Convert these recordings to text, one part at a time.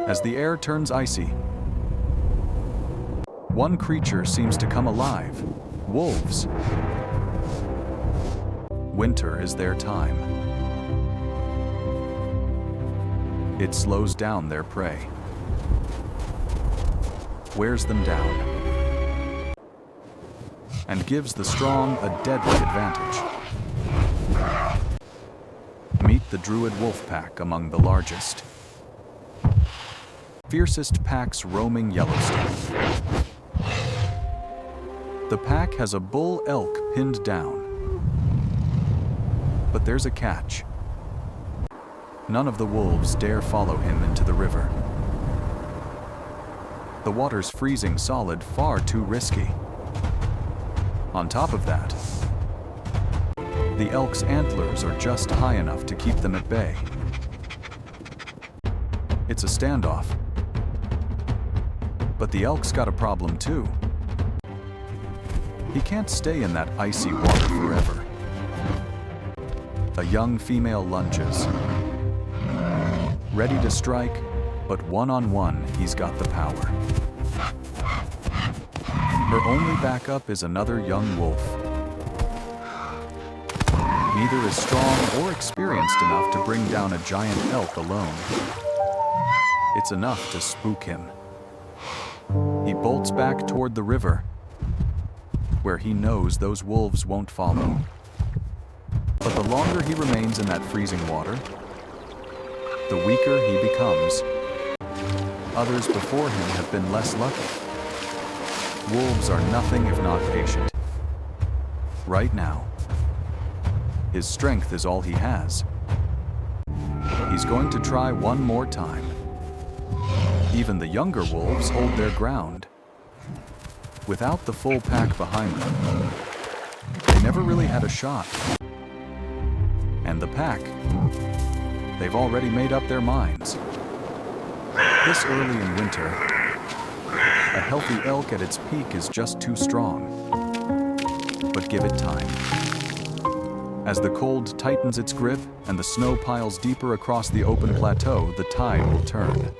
as the air turns icy. One creature seems to come alive: wolves. Winter is their time. It slows down their prey, wears them down, and gives the strong a deadly advantage. Meet the Druid wolf pack among the largest, fiercest packs roaming Yellowstone. The pack has a bull elk pinned down. But there's a catch. None of the wolves dare follow him into the river. The water's freezing solid, far too risky. On top of that, the elk's antlers are just high enough to keep them at bay. It's a standoff. But the elk's got a problem too. He can't stay in that icy water forever. A young female lunges, ready to strike, but one-on-one, he's got the power. Her only backup is another young wolf. Neither is strong or experienced enough to bring down a giant elk alone. It's enough to spook him. He bolts back toward the river, where he knows those wolves won't follow. But the longer he remains in that freezing water, the weaker he becomes. Others before him have been less lucky. Wolves are nothing if not patient. Right now, his strength is all he has. He's going to try one more time. Even the younger wolves hold their ground. Without the full pack behind them, they never really had a shot. And the pack, they've already made up their minds. This early in winter, a healthy elk at its peak is just too strong. But give it time. As the cold tightens its grip and the snow piles deeper across the open plateau, the tide will turn.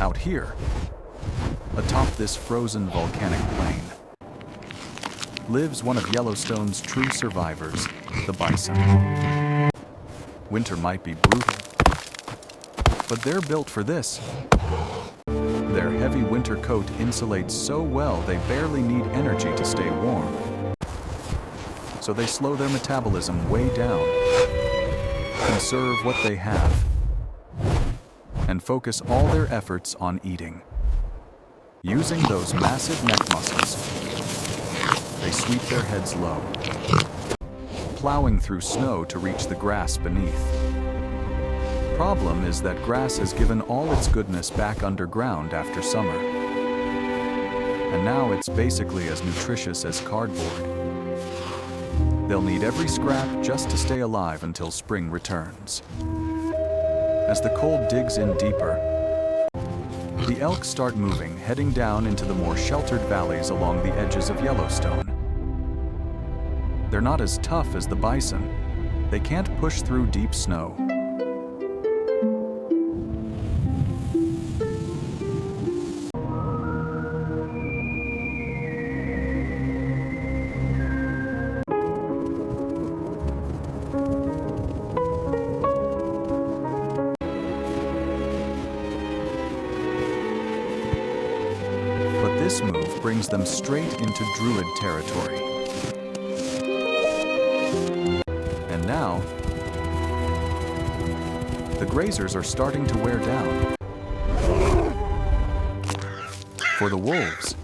Out here, atop this frozen volcanic plain, lives one of Yellowstone's true survivors, the bison. Winter might be brutal, but they're built for this. Their heavy winter coat insulates so well they barely need energy to stay warm. So they slow their metabolism way down, conserve what they have, and focus all their efforts on eating. Using those massive neck muscles, they sweep their heads low, plowing through snow to reach the grass beneath. Problem is that grass has given all its goodness back underground after summer. And now it's basically as nutritious as cardboard. They'll need every scrap just to stay alive until spring returns. As the cold digs in deeper, the elk start moving, heading down into the more sheltered valleys along the edges of Yellowstone. They're not as tough as the bison. They can't push through deep snow. But this move brings them straight into Druid territory. And now, the grazers are starting to wear down. For the wolves,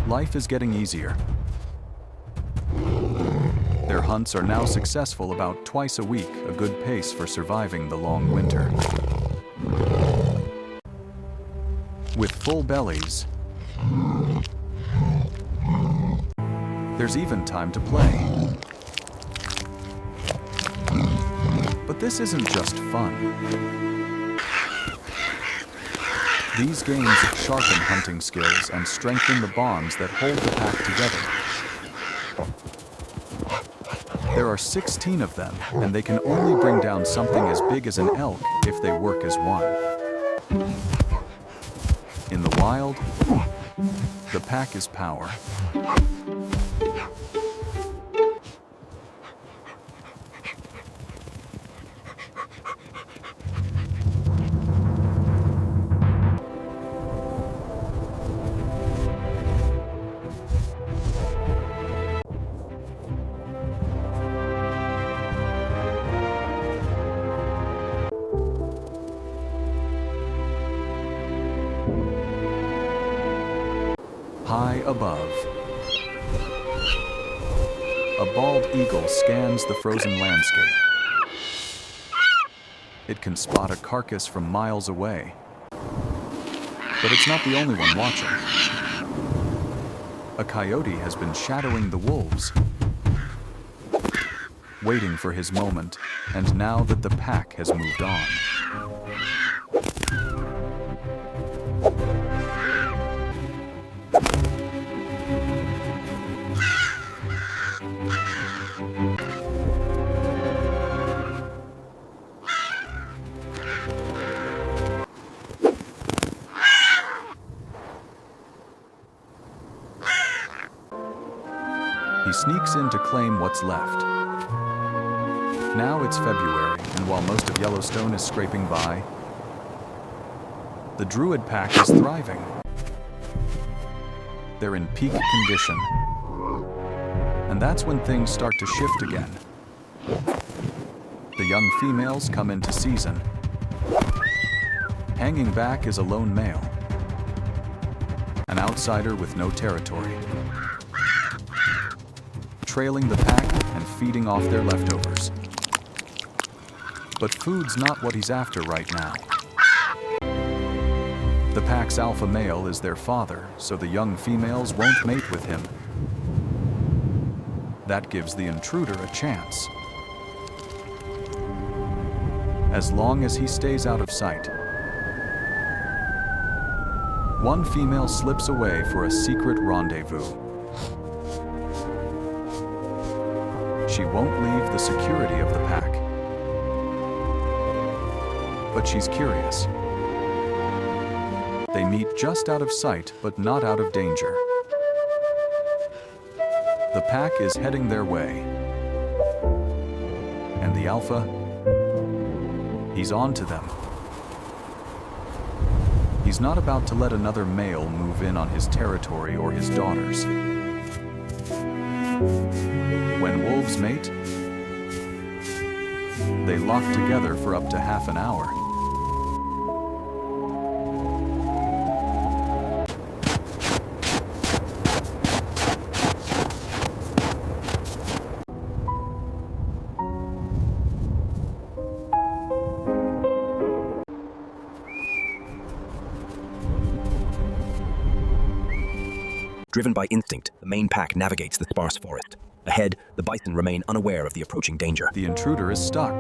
life is getting easier. Their hunts are now successful about twice a week, a good pace for surviving the long winter. With full bellies, there's even time to play. But this isn't just fun. These games sharpen hunting skills and strengthen the bonds that hold the pack together. There are 16 of them, and they can only bring down something as big as an elk if they work as one. In the wild, the pack is power. High above, a bald eagle scans the frozen landscape. It can spot a carcass from miles away, but it's not the only one watching. A coyote has been shadowing the wolves, waiting for his moment, and now that the pack has moved on. He sneaks in to claim what's left. Now it's February, and while most of Yellowstone is scraping by, the Druid pack is thriving. They're in peak condition. And that's when things start to shift again. The young females come into season. Hanging back is a lone male, an outsider with no territory, trailing the pack and feeding off their leftovers. But food's not what he's after right now. The pack's alpha male is their father, so the young females won't mate with him. That gives the intruder a chance. As long as he stays out of sight. One female slips away for a secret rendezvous. She won't leave the security of the pack. But she's curious. They meet just out of sight, but not out of danger. The pack is heading their way. And the alpha, he's on to them. He's not about to let another male move in on his territory or his daughters. When wolves mate, they lock together for up to half an hour. Driven by instinct, the main pack navigates the sparse forest. Ahead, the bison remain unaware of the approaching danger. The intruder is stuck.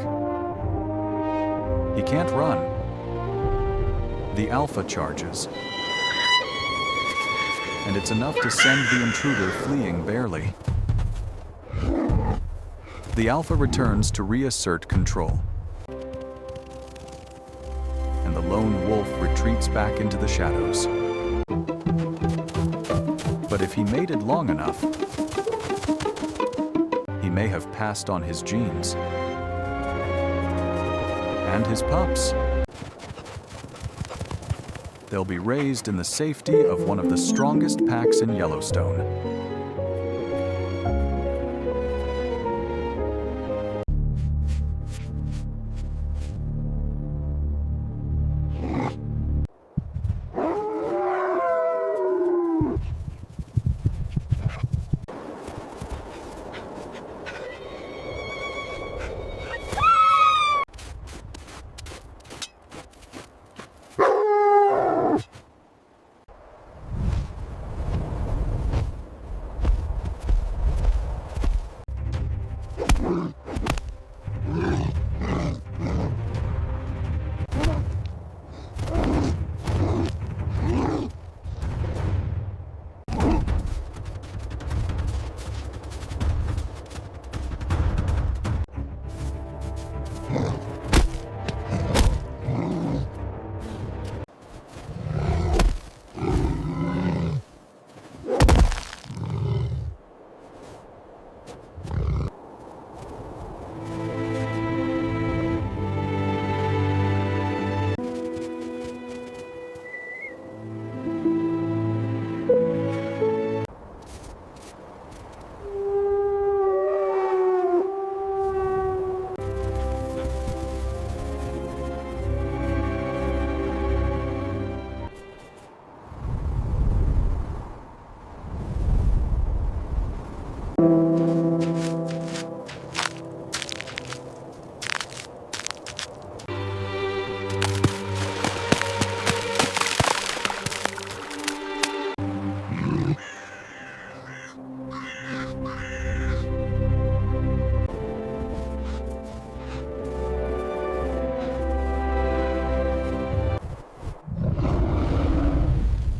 He can't run. The alpha charges. And it's enough to send the intruder fleeing barely. The alpha returns to reassert control. And the lone wolf retreats back into the shadows. But if he mated long enough, he may have passed on his genes. And his pups. They'll be raised in the safety of one of the strongest packs in Yellowstone.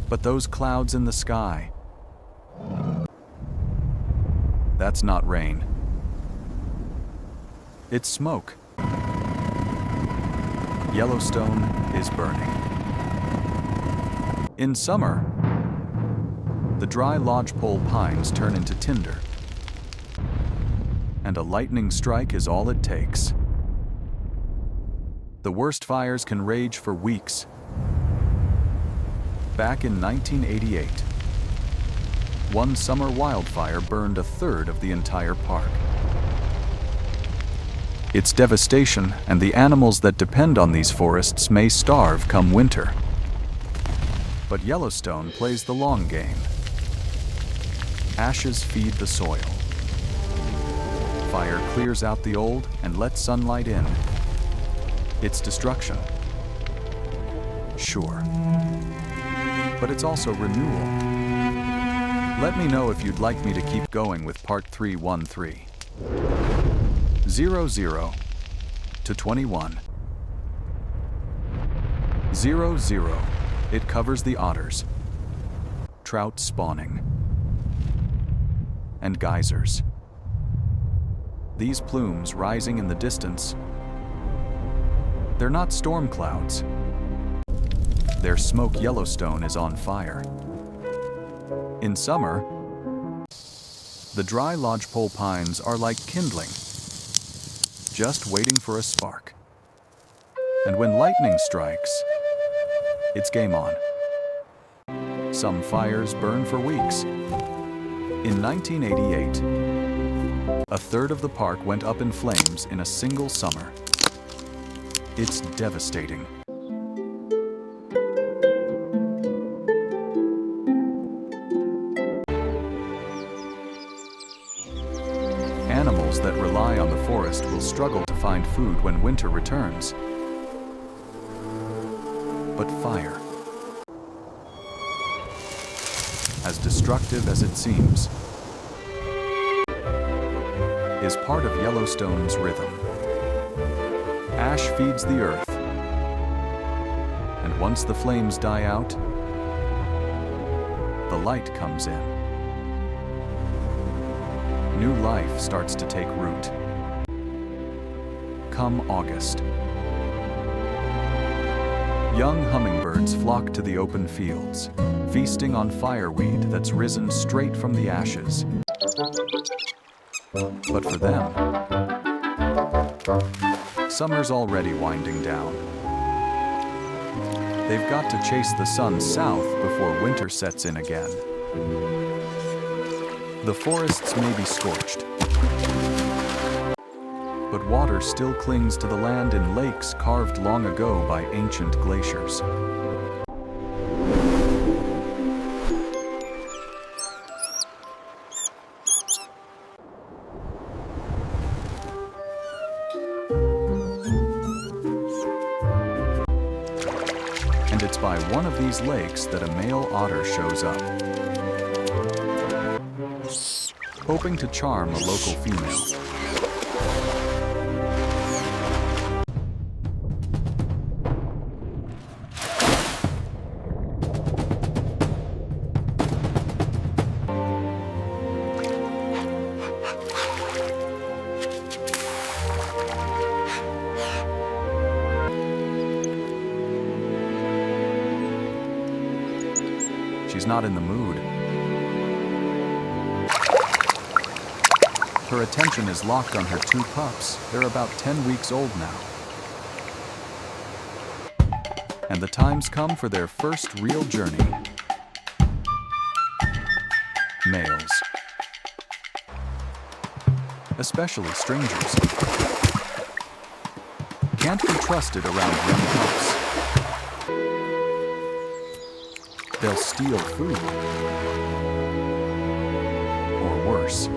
But those clouds in the sky, that's not rain. It's smoke. Yellowstone is burning. In summer, the dry lodgepole pines turn into tinder, and a lightning strike is all it takes. The worst fires can rage for weeks. Back in 1988, one summer wildfire burned a third of the entire park. Its devastation and the animals that depend on these forests may starve come winter. But Yellowstone plays the long game. Ashes feed the soil. Fire clears out the old and lets sunlight in. It's destruction. Sure. But it's also renewal. Let me know if you'd like me to keep going with part 313. 00 to 21. 00. It covers the otters, trout spawning, and geysers. These plumes rising in the distance, they're not storm clouds. Their smoke. Yellowstone is on fire. In summer, the dry lodgepole pines are like kindling, just waiting for a spark. And when lightning strikes, it's game on. Some fires burn for weeks. In 1988, a third of the park went up in flames in a single summer. It's devastating. Animals that rely on the forest will struggle to find food when winter returns. But fire, as destructive as it seems, is part of Yellowstone's rhythm. Ash feeds the earth, and once the flames die out, the light comes in. New life starts to take root. Come August, young hummingbirds flock to the open fields, feasting on fireweed that's risen straight from the ashes. But for them, summer's already winding down. They've got to chase the sun south before winter sets in again. The forests may be scorched, but water still clings to the land in lakes carved long ago by ancient glaciers. And it's by one of these lakes that a male otter shows up, hoping to charm a local female. She's not in the mood. Her attention is locked on her two pups. They're about 10 weeks old now. And the time's come for their first real journey. Males. Especially strangers. Can't be trusted around young pups. They'll steal food. Or worse.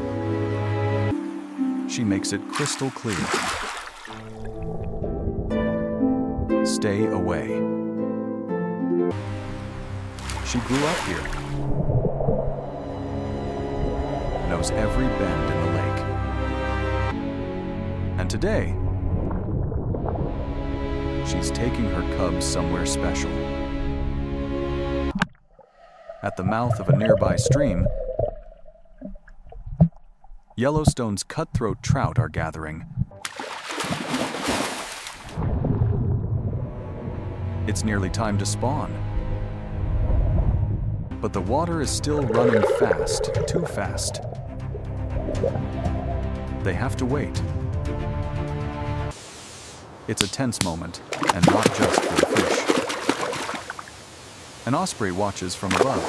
She makes it crystal clear. Stay away. She grew up here. Knows every bend in the lake. And today, she's taking her cubs somewhere special. At the mouth of a nearby stream, Yellowstone's cutthroat trout are gathering. It's nearly time to spawn. But the water is still running fast, too fast. They have to wait. It's a tense moment, and not just for the fish. An osprey watches from above,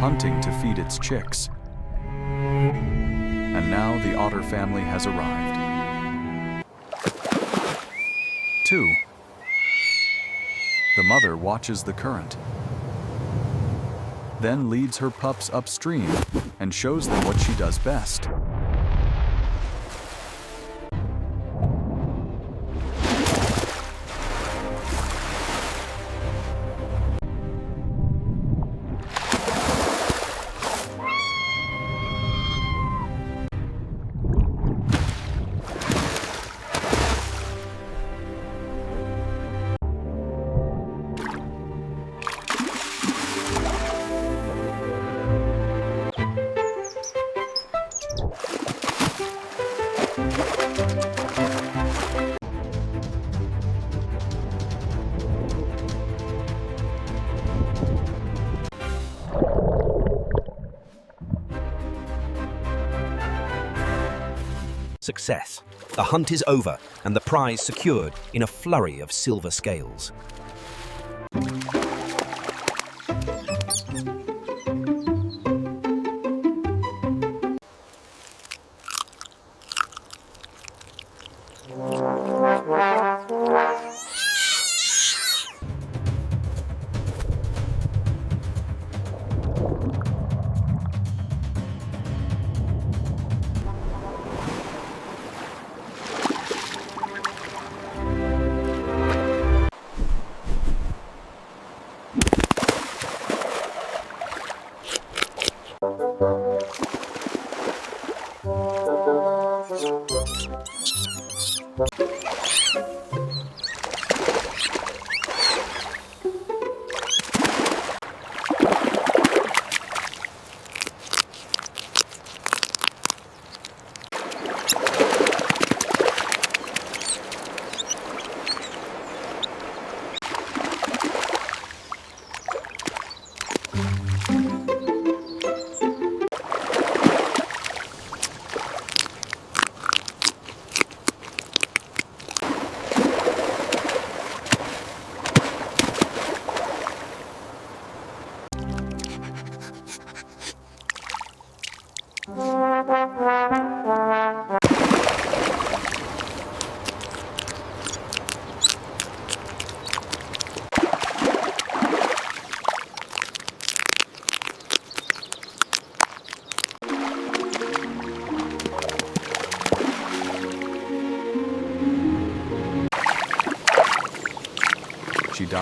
hunting to feed its chicks. And now the otter family has arrived. 2. The mother watches the current, then leads her pups upstream and shows them what she does best. Success. The hunt is over, and the prize secured in a flurry of silver scales.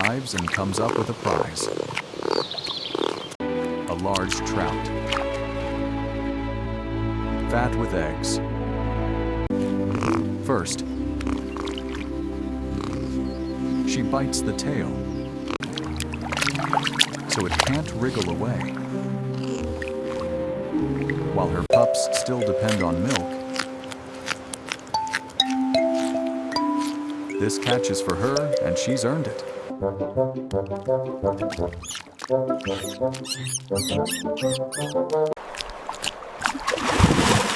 dives and comes up with a prize. A large trout. Fat with eggs. First, she bites the tail, so it can't wriggle away. While her pups still depend on milk, this catch is for her, and she's earned it.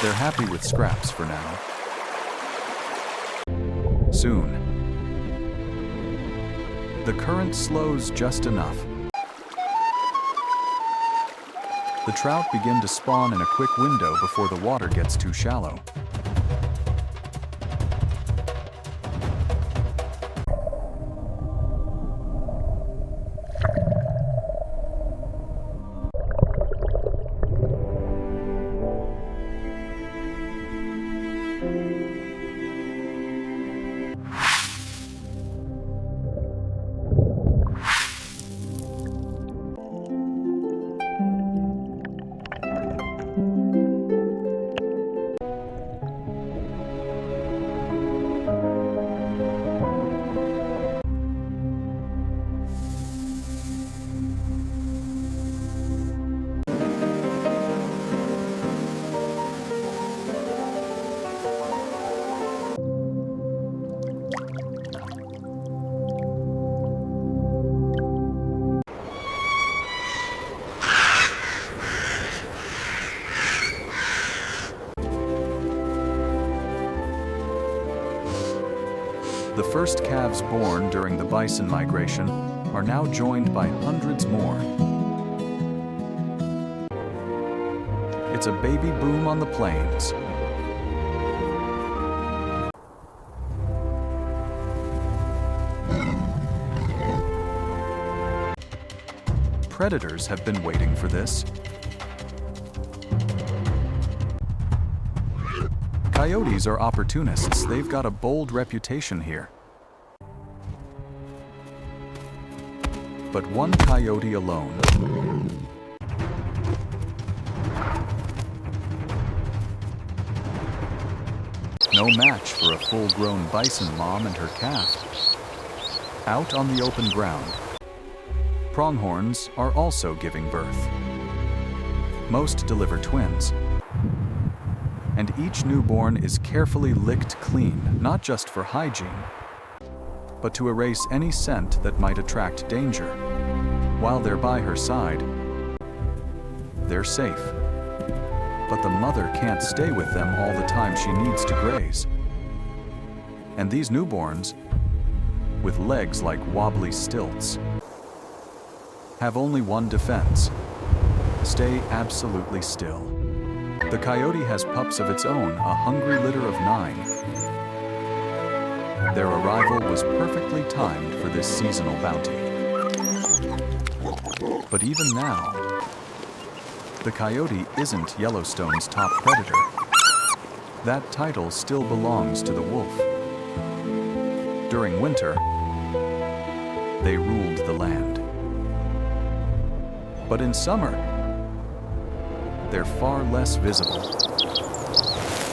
They're happy with scraps for now. Soon, the current slows just enough. The trout begin to spawn in a quick window before the water gets too shallow. The first calves born during the bison migration are now joined by hundreds more. It's a baby boom on the plains. Predators have been waiting for this. Coyotes are opportunists. They've got a bold reputation here. But one coyote alone. No match for a full-grown bison mom and her calf. Out on the open ground, pronghorns are also giving birth. Most deliver twins. And each newborn is carefully licked clean, not just for hygiene, but to erase any scent that might attract danger. While they're by her side, they're safe. But the mother can't stay with them all the time she needs to graze. And these newborns, with legs like wobbly stilts, have only one defense: stay absolutely still. The coyote has pups of its own, a hungry litter of 9. Their arrival was perfectly timed for this seasonal bounty. But even now, the coyote isn't Yellowstone's top predator. That title still belongs to the wolf. During winter, they ruled the land. But in summer, they're far less visible.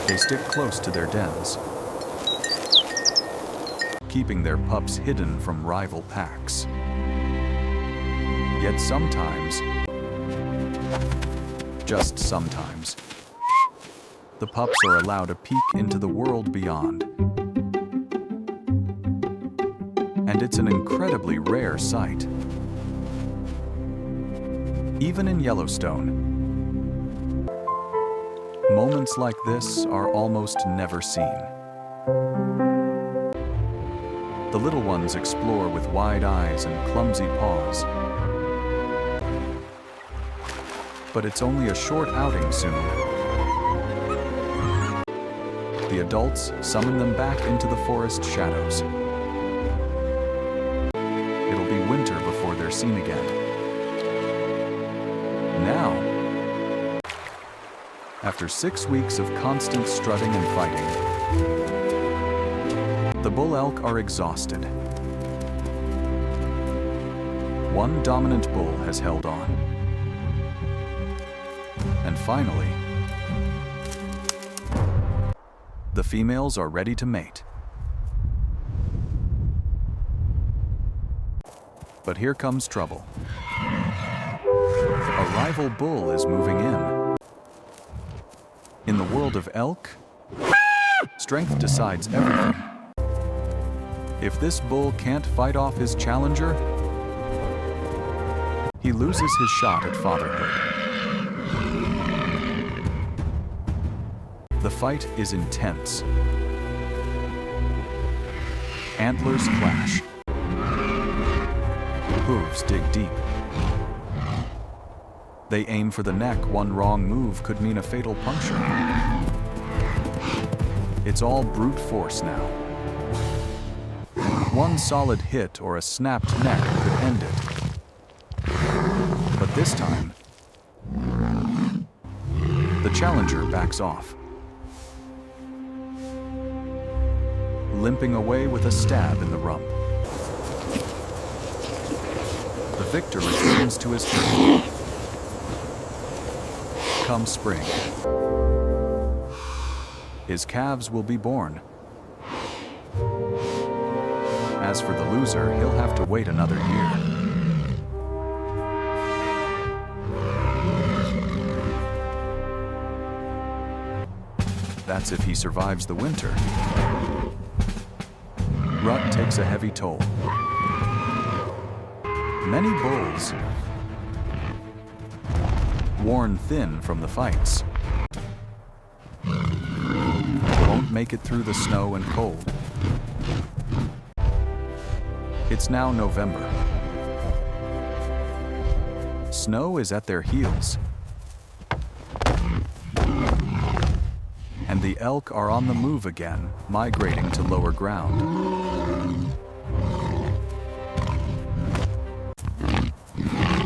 They stick close to their dens, keeping their pups hidden from rival packs. Yet sometimes, just sometimes, the pups are allowed a peek into the world beyond. And it's an incredibly rare sight. Even in Yellowstone, moments like this are almost never seen. The little ones explore with wide eyes and clumsy paws. But it's only a short outing soon. The adults summon them back into the forest shadows. It'll be winter before they're seen again. Now, after 6 weeks of constant strutting and fighting, the bull elk are exhausted. One dominant bull has held on. And finally, the females are ready to mate. But here comes trouble. A rival bull is moving in. In the world of elk, strength decides everything. If this bull can't fight off his challenger, he loses his shot at fatherhood. The fight is intense. Antlers clash. Hooves dig deep. They aim for the neck. One wrong move could mean a fatal puncture. It's all brute force now. One solid hit or a snapped neck could end it. But this time, the challenger backs off, limping away with a stab in the rump. The victor returns to his herd. Come spring, his calves will be born. As for the loser, he'll have to wait another year. That's if he survives the winter. Rut takes a heavy toll. Many bulls, worn thin from the fights, won't make it through the snow and cold. It's now November. Snow is at their heels. And the elk are on the move again, migrating to lower ground.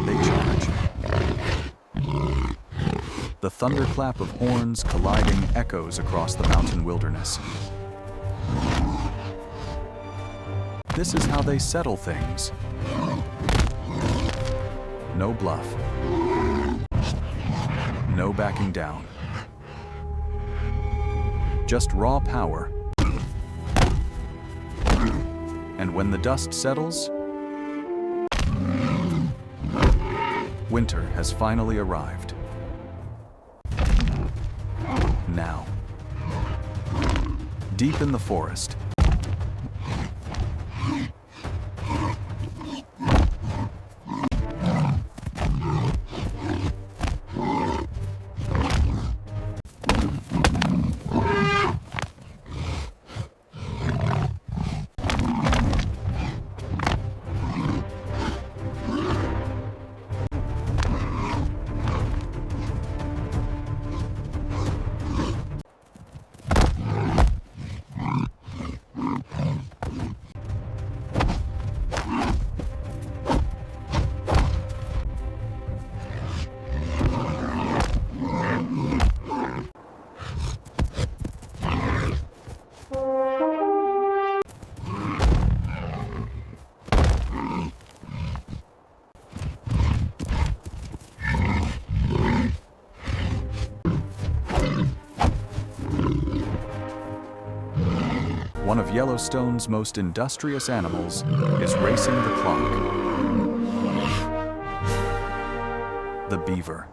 They charge. The thunderclap of horns colliding echoes across the mountain wilderness. This is how they settle things. No bluff. No backing down. Just raw power. And when the dust settles, winter has finally arrived. Now, deep in the forest, one of Yellowstone's most industrious animals is racing the clock. The beaver.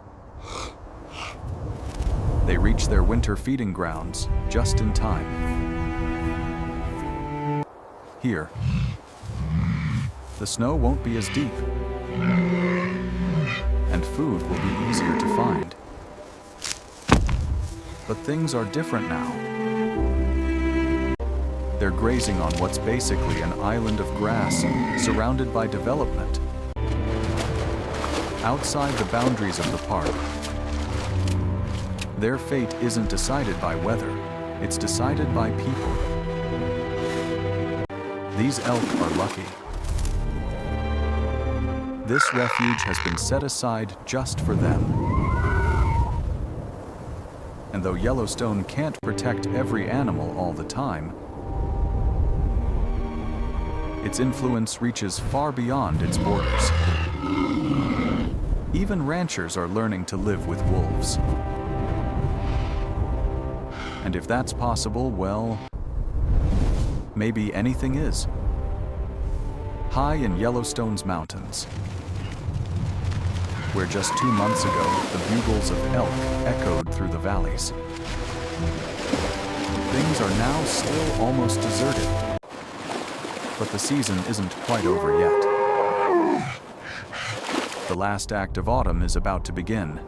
They reach their winter feeding grounds just in time. Here, the snow won't be as deep, and food will be easier to find. But things are different now. They're grazing on what's basically an island of grass surrounded by development. Outside the boundaries of the park, their fate isn't decided by weather, it's decided by people. These elk are lucky. This refuge has been set aside just for them. And though Yellowstone can't protect every animal all the time, its influence reaches far beyond its borders. Even ranchers are learning to live with wolves. And if that's possible, well, maybe anything is. High in Yellowstone's mountains, where just 2 months ago the bugles of elk echoed through the valleys, things are now still almost deserted. But the season isn't quite over yet. The last act of autumn is about to begin.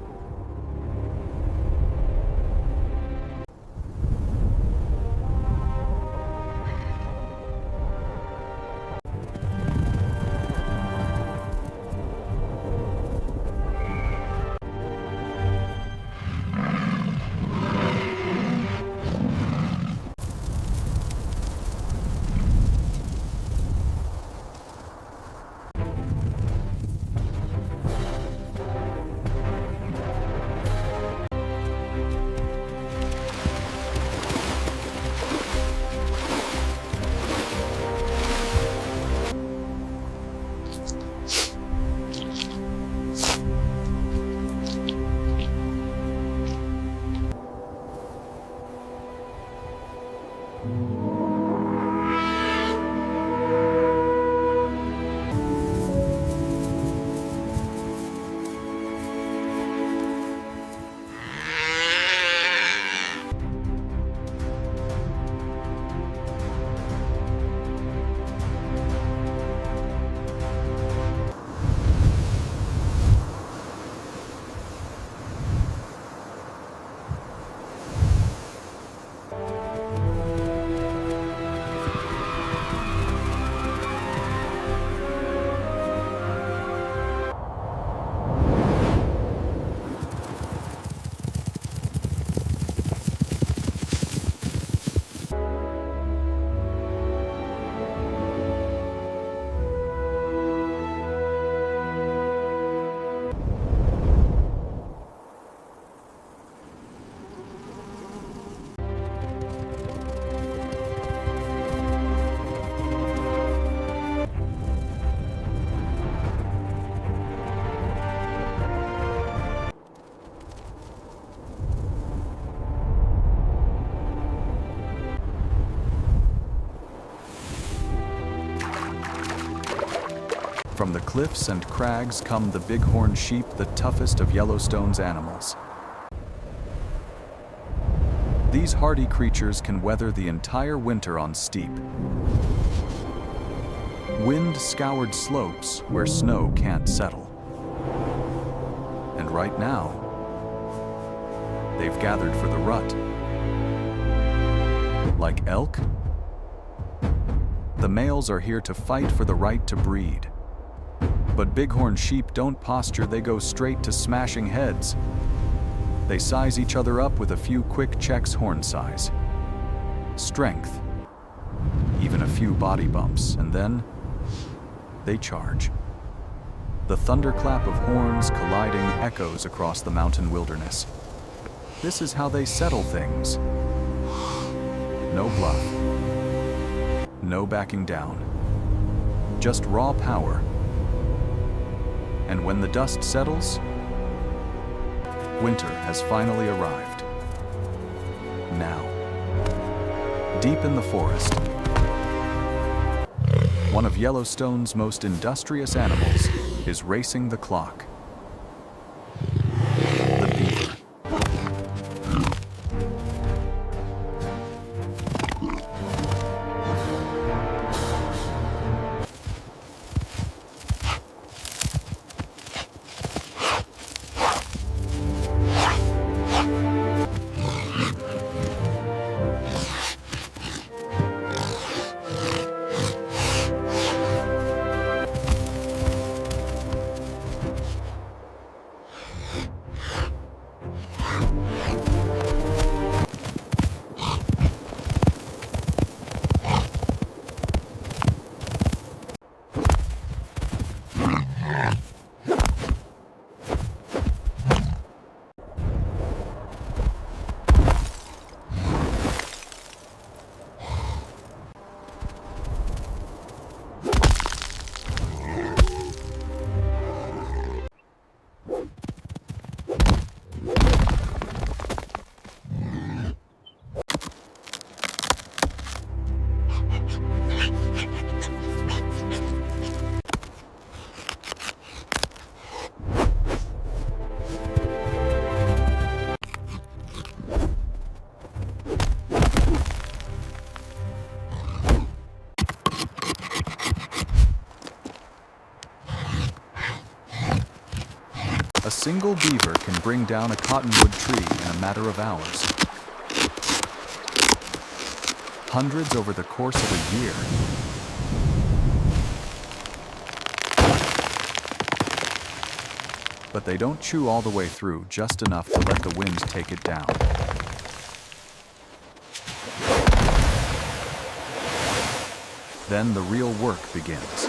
From the cliffs and crags come the bighorn sheep, the toughest of Yellowstone's animals. These hardy creatures can weather the entire winter on steep, wind-scoured slopes where snow can't settle. And right now, they've gathered for the rut. Like elk, the males are here to fight for the right to breed. But bighorn sheep don't posture, they go straight to smashing heads. They size each other up with a few quick checks: horn size, strength, even a few body bumps, and then they charge. The thunderclap of horns colliding echoes across the mountain wilderness. This is how they settle things. No bluff, no backing down, just raw power. And when the dust settles, winter has finally arrived. Now, deep in the forest, one of Yellowstone's most industrious animals is racing the clock. The beaver. A single beaver can bring down a cottonwood tree in a matter of hours. Hundreds over the course of a year. But they don't chew all the way through, just enough to let the wind take it down. Then the real work begins.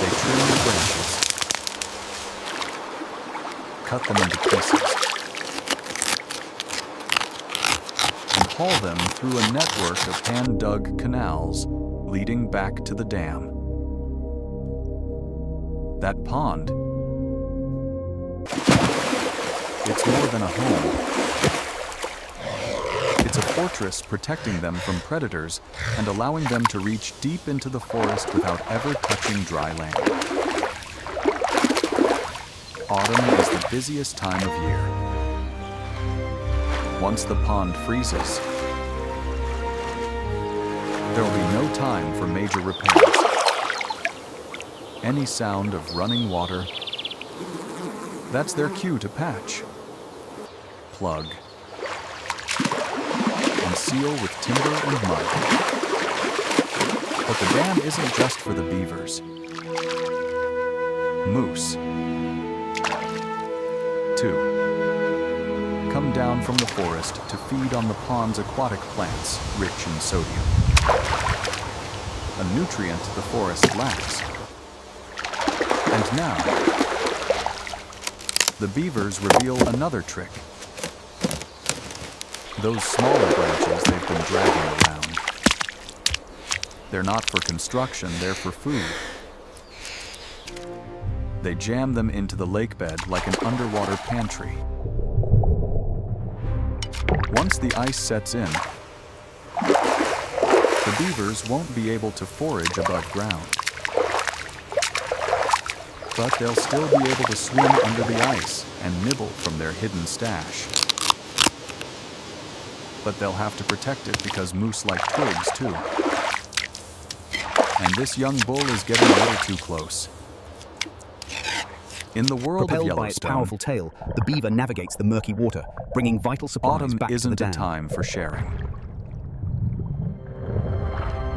They trim the branches, cut them into pieces, and haul them through a network of hand-dug canals leading back to the dam. That pond, it's more than a home. It's a fortress protecting them from predators and allowing them to reach deep into the forest without ever touching dry land. Autumn is the busiest time of year. Once the pond freezes, there will be no time for major repairs. Any sound of running water, that's their cue to patch, plug, and seal with timber and mud. But the dam isn't just for the beavers. Moose, too, come down from the forest to feed on the pond's aquatic plants rich in sodium, a nutrient the forest lacks. And now, the beavers reveal another trick. Those smaller branches they've been dragging around. They're not for construction, they're for food. They jam them into the lake bed like an underwater pantry. Once the ice sets in, the beavers won't be able to forage above ground. But they'll still be able to swim under the ice and nibble from their hidden stash. But they'll have to protect it because moose like twigs too. And this young bull is getting a little too close. In the world of Propelled by its Yellowstone, powerful tail, the beaver navigates the murky water, bringing vital supplies autumn back to the isn't a dam. time for sharing.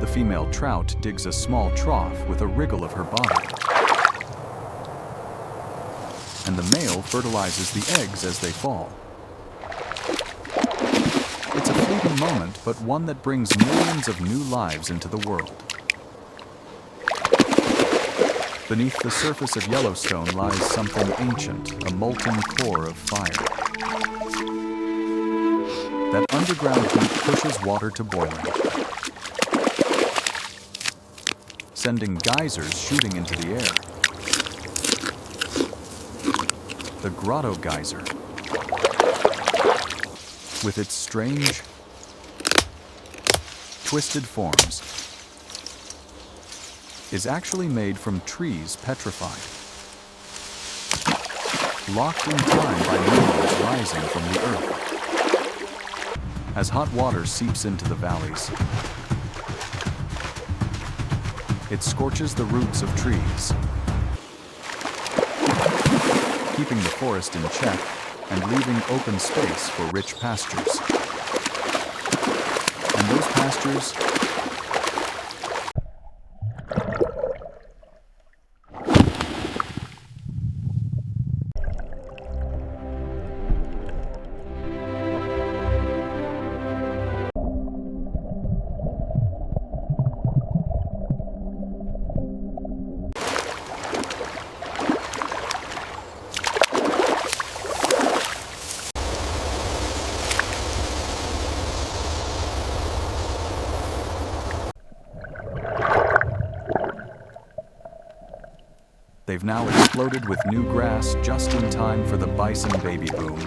The female trout digs a small trough with a wriggle of her body. And the male fertilizes the eggs as they fall. It's a fleeting moment, but one that brings millions of new lives into the world. Beneath the surface of Yellowstone lies something ancient, a molten core of fire. That underground heat pushes water to boiling, sending geysers shooting into the air. The grotto geyser, with its strange, twisted forms, is actually made from trees petrified, locked in time by minerals rising from the earth. As hot water seeps into the valleys, it scorches the roots of trees, keeping the forest in check and leaving open space for rich pastures. And those pastures they've now exploded with new grass just in time for the bison baby boom.